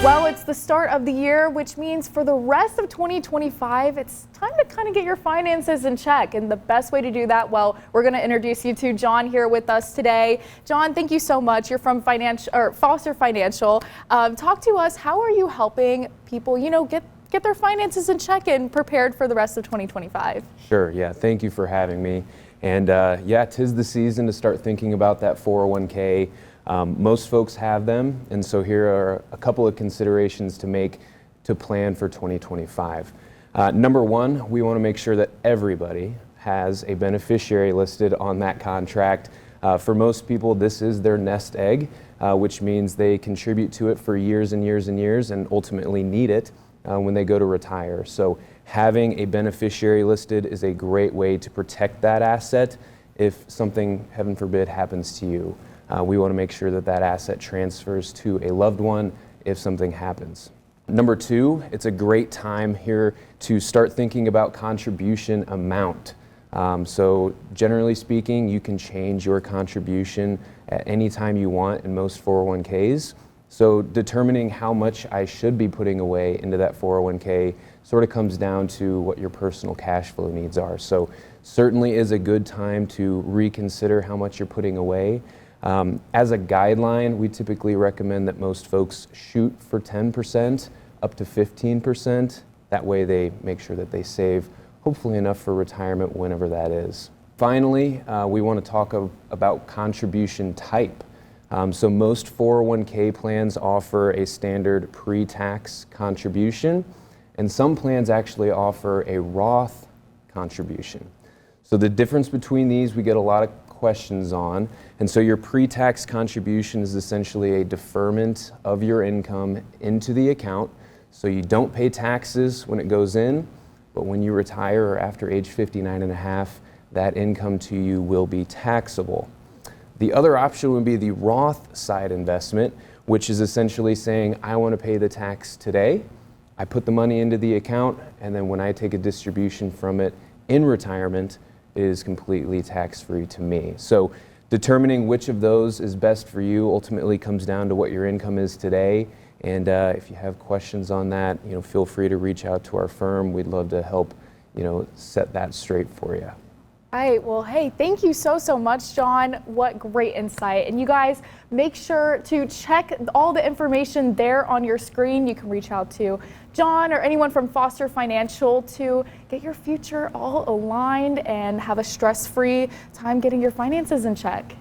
Well, it's the start of the year, which means for the rest of 2025, it's time to kind of get your finances in check. And the best way to do that, well, we're going to introduce you to John here with us today. John, thank you so much. You're from Foster Financial. Talk to us. How are you helping people, get their finances in check and prepared for the rest of 2025? Sure. Yeah. Thank you for having me. And yeah, 'tis the season to start thinking about that 401k. Most folks have them, and so here are a couple of considerations to make to plan for 2025. Number one, we want to make sure that everybody has a beneficiary listed on that contract. For most people, this is their nest egg, which means they contribute to it for years and years and years and ultimately need it when they go to retire. So having a beneficiary listed is a great way to protect that asset if something, heaven forbid, happens to you. We want to make sure that that asset transfers to a loved one if something happens. Number two, it's a great time here to start thinking about contribution amount. So generally speaking, you can change your contribution at any time you want in most 401ks. So determining how much I should be putting away into that 401k sort of comes down to what your personal cash flow needs are. So certainly is a good time to reconsider how much you're putting away. As a guideline, we typically recommend that most folks shoot for 10% up to 15%. That way they make sure that they save hopefully enough for retirement whenever that is. Finally, we want to talk about contribution type. So most 401k plans offer a standard pre-tax contribution, and some plans actually offer a Roth contribution. So the difference between these, we get a lot of questions on. And so your pre-tax contribution is essentially a deferment of your income into the account. So you don't pay taxes when it goes in, but when you retire or after age 59 and a half, that income to you will be taxable. The other option would be the Roth side investment, which is essentially saying, I want to pay the tax today. I put the money into the account, and then when I take a distribution from it in retirement, it is completely tax-free to me. So determining which of those is best for you ultimately comes down to what your income is today. And if you have questions on that, feel free to reach out to our firm. We'd love to help, set that straight for you. All right, well, hey, thank you so much, John. What great insight. And you guys, make sure to check all the information there on your screen. You can reach out to John or anyone from Foster Financial to get your future all aligned and have a stress-free time getting your finances in check.